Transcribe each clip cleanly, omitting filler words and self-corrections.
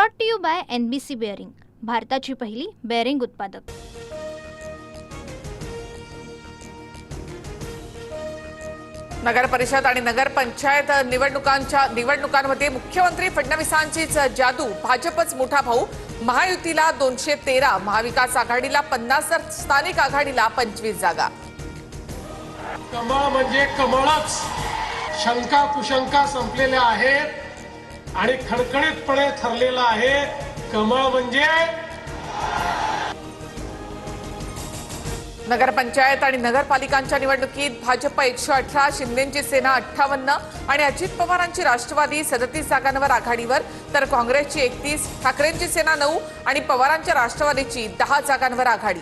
Brought to you by NBC bearing, भारताची पहिली bearing उत्पादक। नगर परिषद आणि नगर पंचायत निवडणुकांमध्ये मुख्यमंत्री फडणवीसांचीच जादू। भाजपच मोठा भाऊ। महायुतीला 213, महाविकास आघाडीला 50 तर स्थानिक आघाडीला 25 जागा। कमळ म्हणजे कमळच। शंका कुशंका संपलेल्या आहेत आणि खणखणीतपणे ठरलेला आहे कमळ म्हणजे। नगरपंचायत आणि नगरपालिकांच्या निवडणुकीत भाजप 118, शिंदेची सेना 58 आणि अजित पवारांची राष्ट्रवादी 37 जागांवर आघाडीवर, तर काँग्रेसची 31, ठाकरेंची सेना 9 आणि पवारांच्या राष्ट्रवादीची 10 जागांवर आघाडी।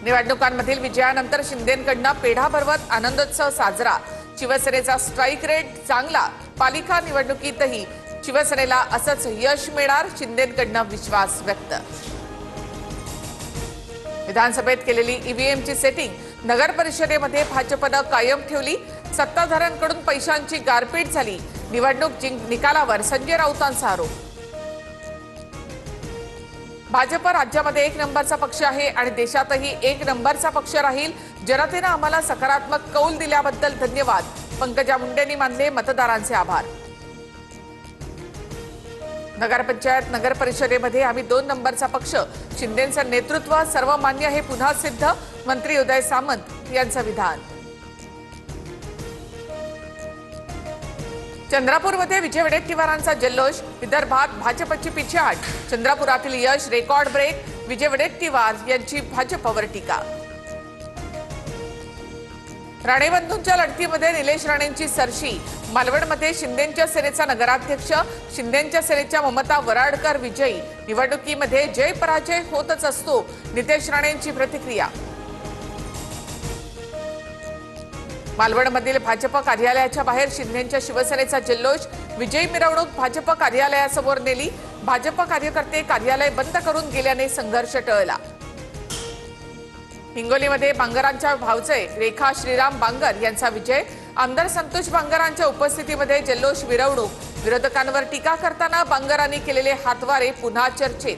निवडणुकांमधील विजयानंतर शिंदेंकडून पेढा भरवत आनंदोत्सव साजरा। शिवसेनेचा स्ट्राईक रेट चांगला। पालिका निवडणुकीतही शिवसेनेला असंच यश मिळणार, शिंदेंकडून विश्वास व्यक्त। विधानसभेत केलेली ईव्हीएमची सेटिंग नगर परिषदेमध्ये भाजपनं कायम ठेवली। सत्ताधाऱ्यांकडून पैशांची गारपीट झाली। निवडणूक निकालावर संजय राऊतांचा आरोप। भाजप राज्यामध्ये 1 नंबरचा पक्ष आहे आणि देशातही 1 नंबरचा पक्ष राहील। जनतेनं आम्हाला सकारात्मक कौल दिल्याबद्दल धन्यवाद। पंकजा मुंडेंनी मानले मतदारांचे आभार। नगरपंचायत नगर परिषदेमध्ये आम्ही 2 नंबरचा पक्ष। शिंदेंचं नेतृत्व सर्वमान्य हे पुन्हा सिद्ध। मंत्री उदय सामंत यांचं विधान। चंद्रपूरमध्ये विजय वडेट्टीवारांचा जल्लोष। विदर्भात भाजपची पिछेहाट। चंद्रपुरातील यश रेकॉर्ड ब्रेक। विजय वडेट्टीवार यांची भाजपवर टीका। राणेबंधूंच्या लढतीमध्ये निलेश राणेंची सरशी। मालवणमध्ये शिंदेंच्या सेनेचा नगराध्यक्ष, शिंदेंच्या सेनेच्या ममता वराडकर विजयी। निवडणुकीमध्ये जय पराजय होतच असतो, नितेश राणेंची प्रतिक्रिया। मालवणमधील भाजप कार्यालयाच्या बाहेर शिंदेंच्या शिवसेनेचा जल्लोष। विजयी मिरवणूक भाजप कार्यालयासमोर नेली। भाजप कार्यकर्ते कार्यालय बंद करून गेल्याने संघर्ष टळला। हिंगोलीमध्ये बांगरांच्या भावचे रेखा श्रीराम बांगर यांचा विजय। आमदार संतोष बांगरांच्या उपस्थितीमध्ये जल्लोष मिरवणूक। विरोधकांवर टीका करताना बांगरांनी केलेले हातवारे पुन्हा चर्चेत।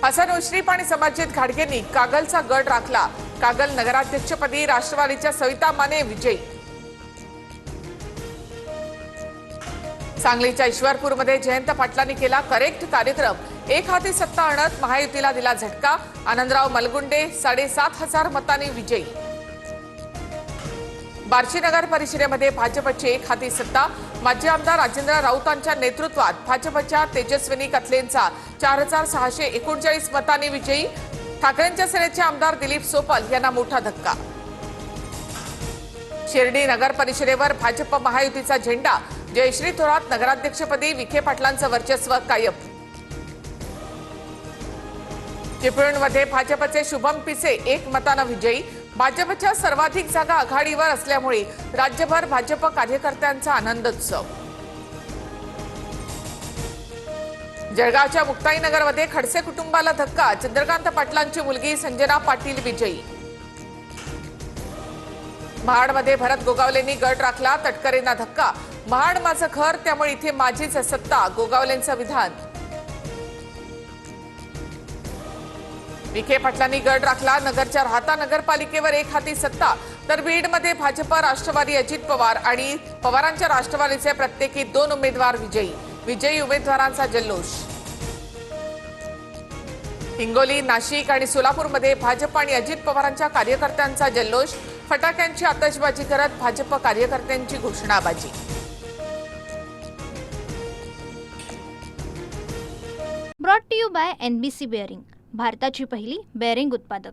हसन मुश्रीफ आणि समरजित घाटगेंनी कागलचा गड राखला। कागल नगराध्यक्षपदी राष्ट्रवादीच्या सविता माने विजयी। सांगलीच्या ईश्वरपूरमध्ये जयंत पाटलांनी केला करेक्ट कार्यक्रम। एक हाती सत्ता आणत महायुतीला दिला झटका। आनंदराव मलगुंडे 7,500 मतांनी विजयी। बार्शी नगर परिषदेमध्ये भाजपची एक हाती सत्ता। माजी आमदार राजेंद्र राऊतांच्या नेतृत्वात भाजपच्या तेजस्विनी कथलेंचा 4,639 मतांनी विजयी। ठाकरेंच्या सेनेचे आमदार दिलीप सोपल यांना मोठा धक्का। शिर्डी नगर परिषदेवर भाजप महायुतीचा झेंडा। जयश्री थोरात नगराध्यक्षपदी, विखे पाटलांचं वर्चस्व कायम। चिपळूणमध्ये भाजपचे शुभम पिसे 1 मतानं विजयी। भाजपच्या सर्वाधिक जागा आघाडीवर असल्यामुळे राज्यभर भाजप कार्यकर्त्यांचा आनंदोत्सव। जळगावच्या मुक्ताईनगरमध्ये खडसे कुटुंबाला धक्का। चंद्रकांत पाटलांची मुलगी संजना पाटील विजयी। महाडमध्ये भरत गोगावलेंनी गड राखला। तटकरेंना धक्का। महाड माझं घर, त्यामुळे इथे माझीच सत्ता, गोगावलेंचं विधान। विखे पाटलांनी गड राखला। नगरच्या राहता नगरपालिकेवर एक हाती सत्ता, तर बीडमध्ये भाजप, राष्ट्रवादी अजित पवार आणि पवारांच्या राष्ट्रवादीचे प्रत्येकी 2 उमेदवार विजयी। विजयी उमेदवारांचा जल्लोष। हिंगोली, नाशिक आणि सोलापूरमध्ये भाजप आणि अजित पवारांच्या कार्यकर्त्यांचा जल्लोष। फटाक्यांची आतषबाजी करत भाजप कार्यकर्त्यांची घोषणाबाजी। Brought to you by NBC bearing, भारताची पहिली बेअरिंग उत्पादक।